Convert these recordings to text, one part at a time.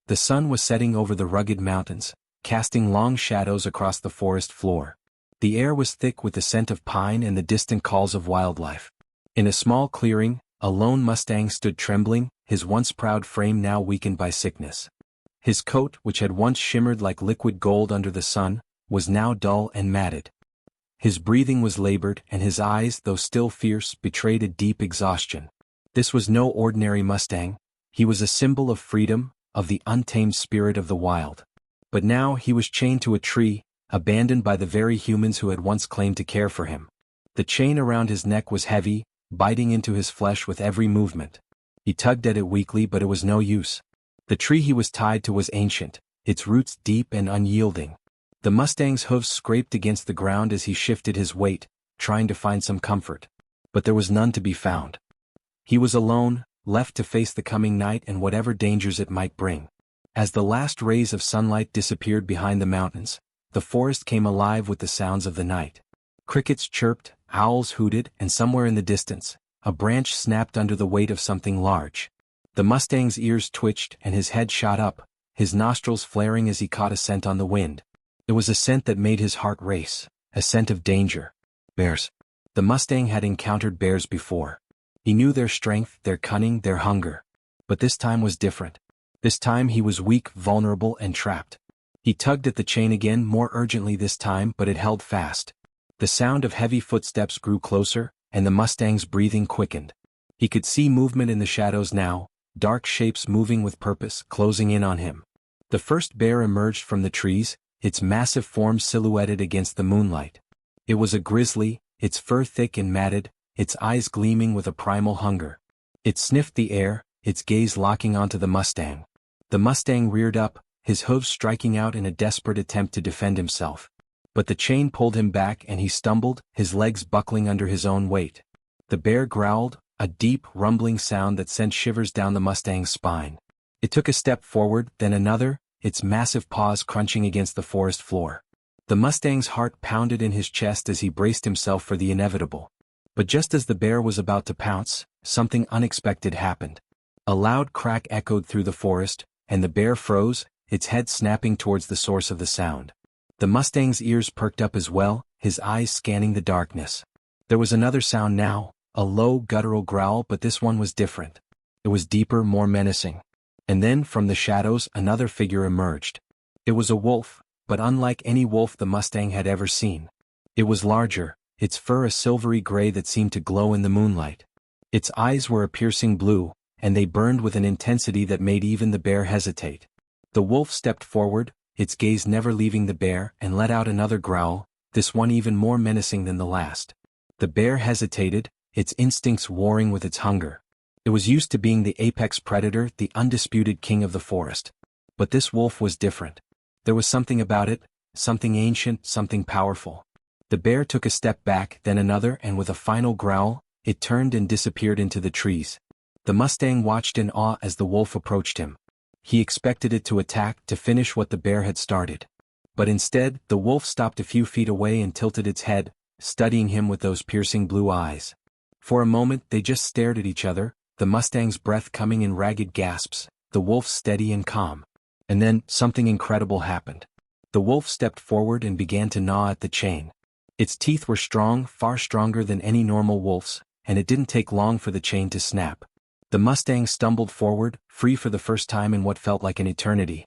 The sun was setting over the rugged mountains, casting long shadows across the forest floor. The air was thick with the scent of pine and the distant calls of wildlife. In a small clearing, a lone Mustang stood trembling, his once proud frame now weakened by sickness. His coat, which had once shimmered like liquid gold under the sun, was now dull and matted. His breathing was labored, and his eyes, though still fierce, betrayed a deep exhaustion. This was no ordinary Mustang. He was a symbol of freedom, of the untamed spirit of the wild. But now he was chained to a tree, abandoned by the very humans who had once claimed to care for him. The chain around his neck was heavy, biting into his flesh with every movement. He tugged at it weakly, but it was no use. The tree he was tied to was ancient, its roots deep and unyielding. The Mustang's hooves scraped against the ground as he shifted his weight, trying to find some comfort. But there was none to be found. He was alone, left to face the coming night and whatever dangers it might bring. As the last rays of sunlight disappeared behind the mountains, the forest came alive with the sounds of the night. Crickets chirped, owls hooted, and somewhere in the distance, a branch snapped under the weight of something large. The Mustang's ears twitched and his head shot up, his nostrils flaring as he caught a scent on the wind. It was a scent that made his heart race, a scent of danger. Bears. The Mustang had encountered bears before. He knew their strength, their cunning, their hunger. But this time was different. This time he was weak, vulnerable, and trapped. He tugged at the chain again, more urgently this time, but it held fast. The sound of heavy footsteps grew closer, and the Mustang's breathing quickened. He could see movement in the shadows now, dark shapes moving with purpose, closing in on him. The first bear emerged from the trees, its massive form silhouetted against the moonlight. It was a grizzly, its fur thick and matted, its eyes gleaming with a primal hunger. It sniffed the air, its gaze locking onto the Mustang. The Mustang reared up, his hooves striking out in a desperate attempt to defend himself. But the chain pulled him back and he stumbled, his legs buckling under his own weight. The bear growled, a deep, rumbling sound that sent shivers down the Mustang's spine. It took a step forward, then another, its massive paws crunching against the forest floor. The Mustang's heart pounded in his chest as he braced himself for the inevitable. But just as the bear was about to pounce, something unexpected happened. A loud crack echoed through the forest, and the bear froze, its head snapping towards the source of the sound. The Mustang's ears perked up as well, his eyes scanning the darkness. There was another sound now, a low, guttural growl, but this one was different. It was deeper, more menacing. And then, from the shadows, another figure emerged. It was a wolf, but unlike any wolf the Mustang had ever seen. It was larger, its fur a silvery gray that seemed to glow in the moonlight. Its eyes were a piercing blue, and they burned with an intensity that made even the bear hesitate. The wolf stepped forward, its gaze never leaving the bear, and let out another growl, this one even more menacing than the last. The bear hesitated, its instincts warring with its hunger. It was used to being the apex predator, the undisputed king of the forest. But this wolf was different. There was something about it, something ancient, something powerful. The bear took a step back, then another, and with a final growl, it turned and disappeared into the trees. The Mustang watched in awe as the wolf approached him. He expected it to attack, to finish what the bear had started. But instead, the wolf stopped a few feet away and tilted its head, studying him with those piercing blue eyes. For a moment they just stared at each other, the Mustang's breath coming in ragged gasps, the wolf steady and calm. And then, something incredible happened. The wolf stepped forward and began to gnaw at the chain. Its teeth were strong, far stronger than any normal wolf's, and it didn't take long for the chain to snap. The Mustang stumbled forward, free for the first time in what felt like an eternity.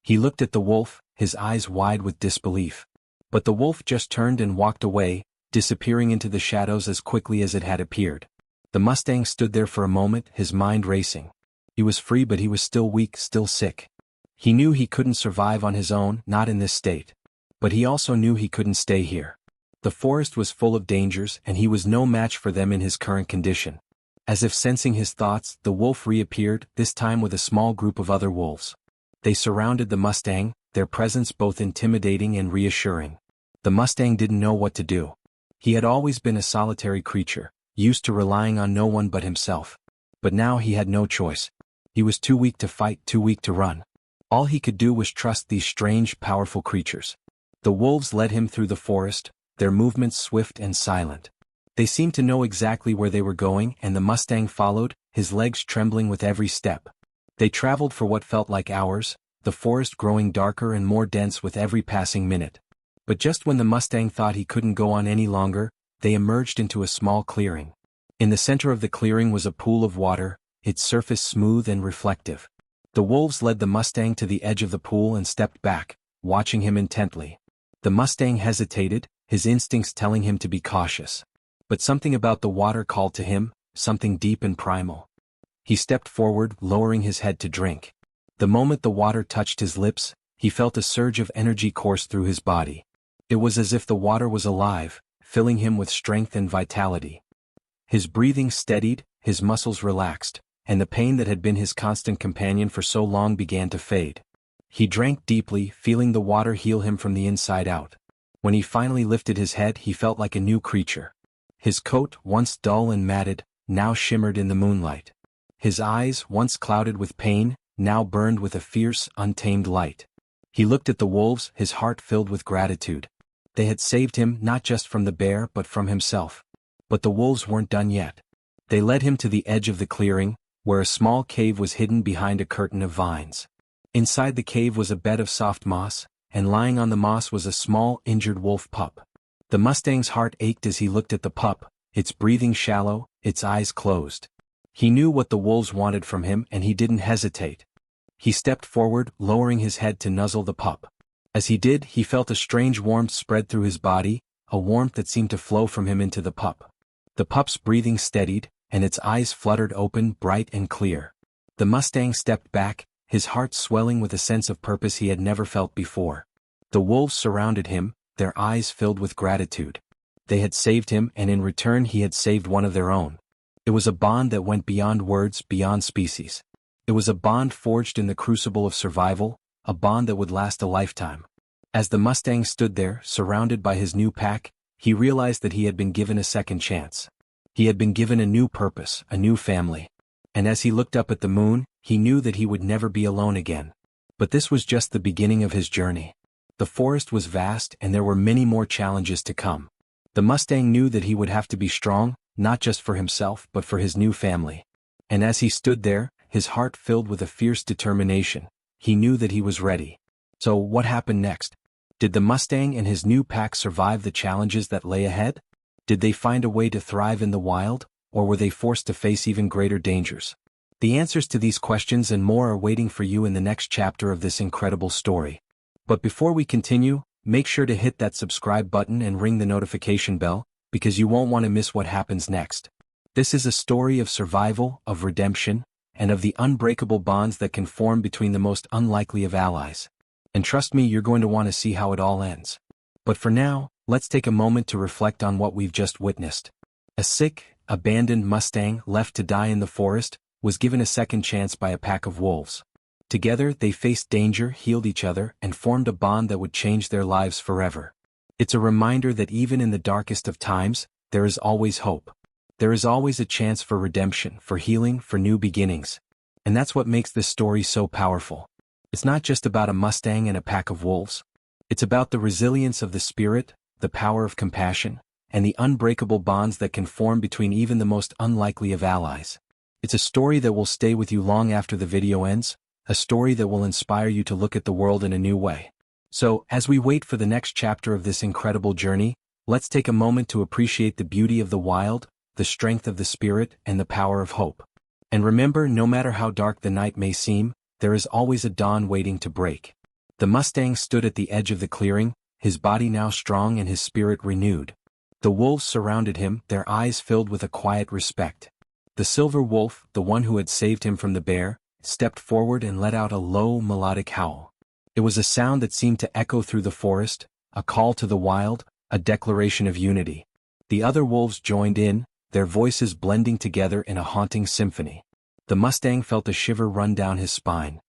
He looked at the wolf, his eyes wide with disbelief. But the wolf just turned and walked away, disappearing into the shadows as quickly as it had appeared. The Mustang stood there for a moment, his mind racing. He was free, but he was still weak, still sick. He knew he couldn't survive on his own, not in this state. But he also knew he couldn't stay here. The forest was full of dangers, and he was no match for them in his current condition. As if sensing his thoughts, the wolf reappeared, this time with a small group of other wolves. They surrounded the Mustang, their presence both intimidating and reassuring. The Mustang didn't know what to do. He had always been a solitary creature, used to relying on no one but himself. But now he had no choice. He was too weak to fight, too weak to run. All he could do was trust these strange, powerful creatures. The wolves led him through the forest, their movements swift and silent. They seemed to know exactly where they were going, and the Mustang followed, his legs trembling with every step. They traveled for what felt like hours, the forest growing darker and more dense with every passing minute. But just when the Mustang thought he couldn't go on any longer, they emerged into a small clearing. In the center of the clearing was a pool of water, its surface smooth and reflective. The wolves led the Mustang to the edge of the pool and stepped back, watching him intently. The Mustang hesitated, his instincts telling him to be cautious. But something about the water called to him, something deep and primal. He stepped forward, lowering his head to drink. The moment the water touched his lips, he felt a surge of energy course through his body. It was as if the water was alive, filling him with strength and vitality. His breathing steadied, his muscles relaxed, and the pain that had been his constant companion for so long began to fade. He drank deeply, feeling the water heal him from the inside out. When he finally lifted his head, he felt like a new creature. His coat, once dull and matted, now shimmered in the moonlight. His eyes, once clouded with pain, now burned with a fierce, untamed light. He looked at the wolves, his heart filled with gratitude. They had saved him not just from the bear but from himself. But the wolves weren't done yet. They led him to the edge of the clearing, where a small cave was hidden behind a curtain of vines. Inside the cave was a bed of soft moss, and lying on the moss was a small, injured wolf pup. The Mustang's heart ached as he looked at the pup, its breathing shallow, its eyes closed. He knew what the wolves wanted from him and he didn't hesitate. He stepped forward, lowering his head to nuzzle the pup. As he did, he felt a strange warmth spread through his body, a warmth that seemed to flow from him into the pup. The pup's breathing steadied, and its eyes fluttered open, bright and clear. The Mustang stepped back, his heart swelling with a sense of purpose he had never felt before. The wolves surrounded him, their eyes filled with gratitude. They had saved him, and in return he had saved one of their own. It was a bond that went beyond words, beyond species. It was a bond forged in the crucible of survival, a bond that would last a lifetime. As the Mustang stood there, surrounded by his new pack, he realized that he had been given a second chance. He had been given a new purpose, a new family. And as he looked up at the moon, he knew that he would never be alone again. But this was just the beginning of his journey. The forest was vast and there were many more challenges to come. The Mustang knew that he would have to be strong, not just for himself but for his new family. And as he stood there, his heart filled with a fierce determination, he knew that he was ready. So what happened next? Did the Mustang and his new pack survive the challenges that lay ahead? Did they find a way to thrive in the wild, or were they forced to face even greater dangers? The answers to these questions and more are waiting for you in the next chapter of this incredible story. But before we continue, make sure to hit that subscribe button and ring the notification bell, because you won't want to miss what happens next. This is a story of survival, of redemption, and of the unbreakable bonds that can form between the most unlikely of allies. And trust me, you're going to want to see how it all ends. But for now, let's take a moment to reflect on what we've just witnessed. A sick, abandoned Mustang left to die in the forest was given a second chance by a pack of wolves. Together, they faced danger, healed each other, and formed a bond that would change their lives forever. It's a reminder that even in the darkest of times, there is always hope. There is always a chance for redemption, for healing, for new beginnings. And that's what makes this story so powerful. It's not just about a Mustang and a pack of wolves. It's about the resilience of the spirit, the power of compassion, and the unbreakable bonds that can form between even the most unlikely of allies. It's a story that will stay with you long after the video ends, a story that will inspire you to look at the world in a new way. So, as we wait for the next chapter of this incredible journey, let's take a moment to appreciate the beauty of the wild, the strength of the spirit, and the power of hope. And remember, no matter how dark the night may seem, there is always a dawn waiting to break. The Mustang stood at the edge of the clearing, his body now strong and his spirit renewed. The wolves surrounded him, their eyes filled with a quiet respect. The silver wolf, the one who had saved him from the bear, stepped forward and let out a low, melodic howl. It was a sound that seemed to echo through the forest, a call to the wild, a declaration of unity. The other wolves joined in, their voices blending together in a haunting symphony. The Mustang felt a shiver run down his spine.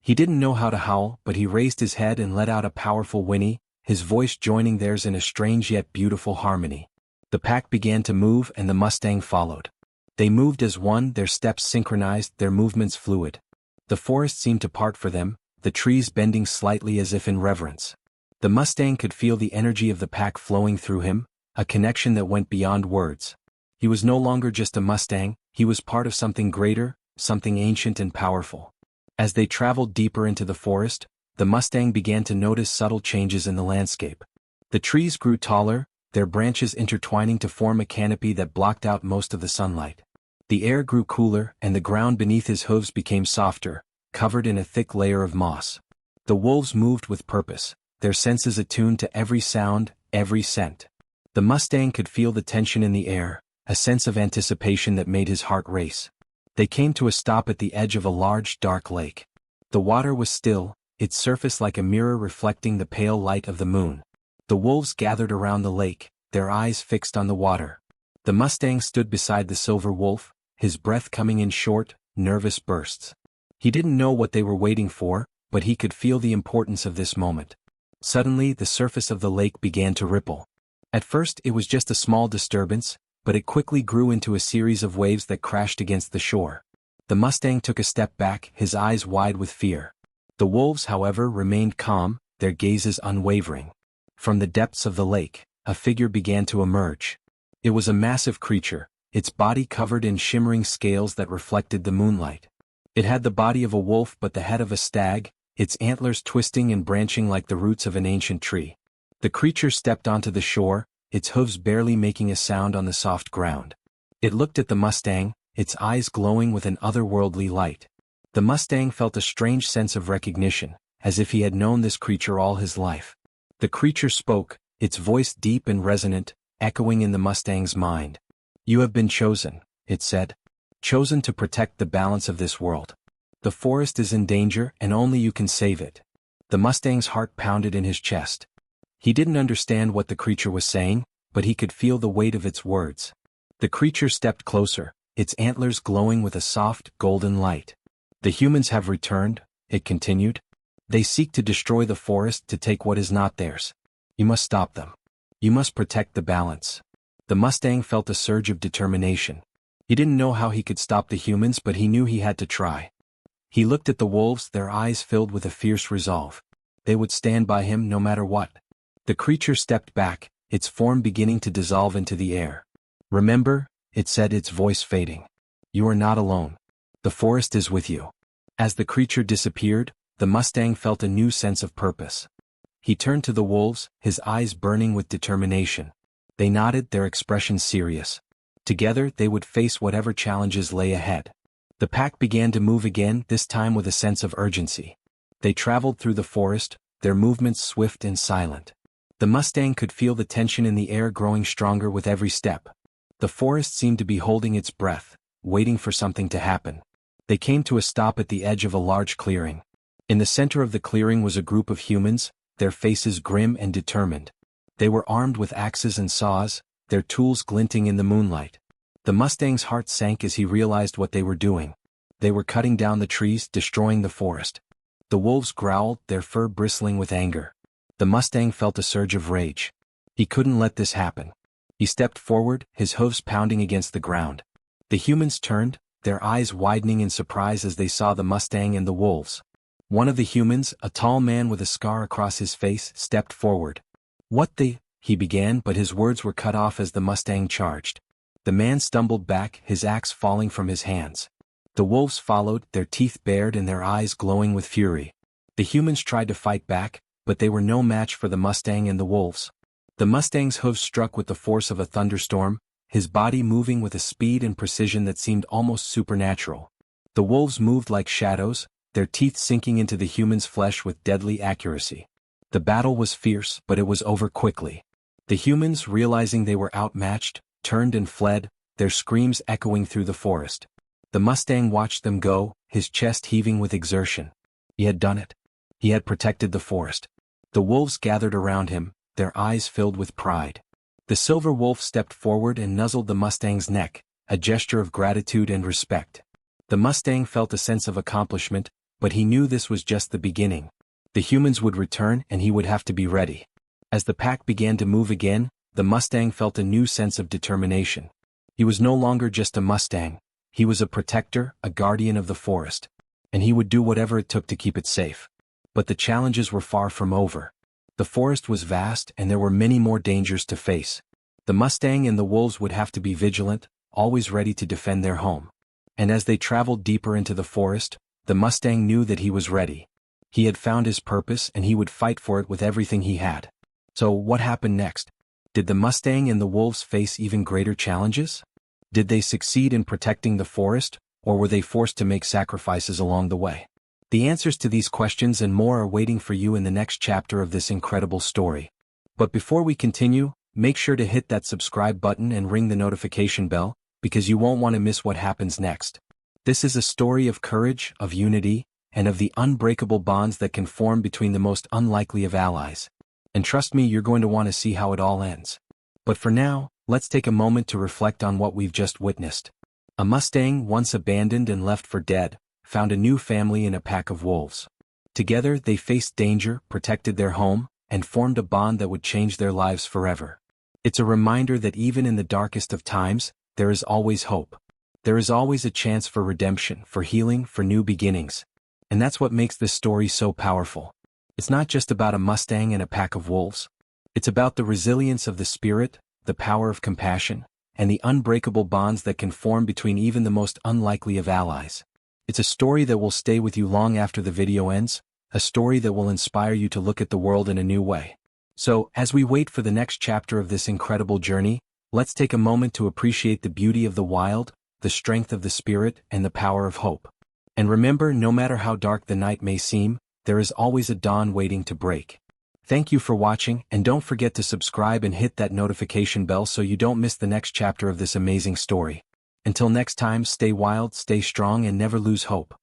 He didn't know how to howl, but he raised his head and let out a powerful whinny, his voice joining theirs in a strange yet beautiful harmony. The pack began to move and the Mustang followed. They moved as one, their steps synchronized, their movements fluid. The forest seemed to part for them, the trees bending slightly as if in reverence. The Mustang could feel the energy of the pack flowing through him, a connection that went beyond words. He was no longer just a Mustang, he was part of something greater, something ancient and powerful. As they traveled deeper into the forest, the Mustang began to notice subtle changes in the landscape. The trees grew taller, their branches intertwining to form a canopy that blocked out most of the sunlight. The air grew cooler and the ground beneath his hooves became softer, covered in a thick layer of moss. The wolves moved with purpose, their senses attuned to every sound, every scent. The Mustang could feel the tension in the air, a sense of anticipation that made his heart race. They came to a stop at the edge of a large, dark lake. The water was still, its surface like a mirror reflecting the pale light of the moon. The wolves gathered around the lake, their eyes fixed on the water. The Mustang stood beside the silver wolf, his breath coming in short, nervous bursts. He didn't know what they were waiting for, but he could feel the importance of this moment. Suddenly, the surface of the lake began to ripple. At first, it was just a small disturbance, but it quickly grew into a series of waves that crashed against the shore. The Mustang took a step back, his eyes wide with fear. The wolves, however, remained calm, their gazes unwavering. From the depths of the lake, a figure began to emerge. It was a massive creature, its body covered in shimmering scales that reflected the moonlight. It had the body of a wolf but the head of a stag, its antlers twisting and branching like the roots of an ancient tree. The creature stepped onto the shore, its hooves barely making a sound on the soft ground. It looked at the Mustang, its eyes glowing with an otherworldly light. The Mustang felt a strange sense of recognition, as if he had known this creature all his life. The creature spoke, its voice deep and resonant, echoing in the Mustang's mind. "You have been chosen," it said. "Chosen to protect the balance of this world. The forest is in danger and only you can save it." The Mustang's heart pounded in his chest. He didn't understand what the creature was saying, but he could feel the weight of its words. The creature stepped closer, its antlers glowing with a soft, golden light. "The humans have returned," it continued. "They seek to destroy the forest to take what is not theirs. You must stop them. You must protect the balance." The Mustang felt a surge of determination. He didn't know how he could stop the humans, but he knew he had to try. He looked at the wolves, their eyes filled with a fierce resolve. They would stand by him no matter what. The creature stepped back, its form beginning to dissolve into the air. "Remember," it said, its voice fading. "You are not alone. The forest is with you." As the creature disappeared, the Mustang felt a new sense of purpose. He turned to the wolves, his eyes burning with determination. They nodded, their expressions serious. Together they would face whatever challenges lay ahead. The pack began to move again, this time with a sense of urgency. They traveled through the forest, their movements swift and silent. The Mustang could feel the tension in the air growing stronger with every step. The forest seemed to be holding its breath, waiting for something to happen. They came to a stop at the edge of a large clearing. In the center of the clearing was a group of humans, their faces grim and determined. They were armed with axes and saws, their tools glinting in the moonlight. The Mustang's heart sank as he realized what they were doing. They were cutting down the trees, destroying the forest. The wolves growled, their fur bristling with anger. The Mustang felt a surge of rage. He couldn't let this happen. He stepped forward, his hooves pounding against the ground. The humans turned, their eyes widening in surprise as they saw the Mustang and the wolves. One of the humans, a tall man with a scar across his face, stepped forward. He began, but his words were cut off as the Mustang charged. The man stumbled back, his axe falling from his hands. The wolves followed, their teeth bared and their eyes glowing with fury. The humans tried to fight back, but they were no match for the Mustang and the wolves. The Mustang's hooves struck with the force of a thunderstorm, his body moving with a speed and precision that seemed almost supernatural. The wolves moved like shadows, their teeth sinking into the human's flesh with deadly accuracy. The battle was fierce, but it was over quickly. The humans, realizing they were outmatched, turned and fled, their screams echoing through the forest. The Mustang watched them go, his chest heaving with exertion. He had done it. He had protected the forest. The wolves gathered around him, their eyes filled with pride. The silver wolf stepped forward and nuzzled the Mustang's neck, a gesture of gratitude and respect. The Mustang felt a sense of accomplishment, but he knew this was just the beginning. The humans would return and he would have to be ready. As the pack began to move again, the Mustang felt a new sense of determination. He was no longer just a Mustang. He was a protector, a guardian of the forest. And he would do whatever it took to keep it safe. But the challenges were far from over. The forest was vast and there were many more dangers to face. The Mustang and the wolves would have to be vigilant, always ready to defend their home. And as they traveled deeper into the forest, the Mustang knew that he was ready. He had found his purpose and he would fight for it with everything he had. So what happened next? Did the Mustang and the wolves face even greater challenges? Did they succeed in protecting the forest, or were they forced to make sacrifices along the way? The answers to these questions and more are waiting for you in the next chapter of this incredible story. But before we continue, make sure to hit that subscribe button and ring the notification bell, because you won't want to miss what happens next. This is a story of courage, of unity, and of the unbreakable bonds that can form between the most unlikely of allies. And trust me, you're going to want to see how it all ends. But for now, let's take a moment to reflect on what we've just witnessed. A Mustang, once abandoned and left for dead, found a new family in a pack of wolves. Together, they faced danger, protected their home, and formed a bond that would change their lives forever. It's a reminder that even in the darkest of times, there is always hope. There is always a chance for redemption, for healing, for new beginnings. And that's what makes this story so powerful. It's not just about a Mustang and a pack of wolves. It's about the resilience of the spirit, the power of compassion, and the unbreakable bonds that can form between even the most unlikely of allies. It's a story that will stay with you long after the video ends, a story that will inspire you to look at the world in a new way. So, as we wait for the next chapter of this incredible journey, let's take a moment to appreciate the beauty of the wild, the strength of the spirit, and the power of hope. And remember, no matter how dark the night may seem, there is always a dawn waiting to break. Thank you for watching, and don't forget to subscribe and hit that notification bell so you don't miss the next chapter of this amazing story. Until next time, stay wild, stay strong, and never lose hope.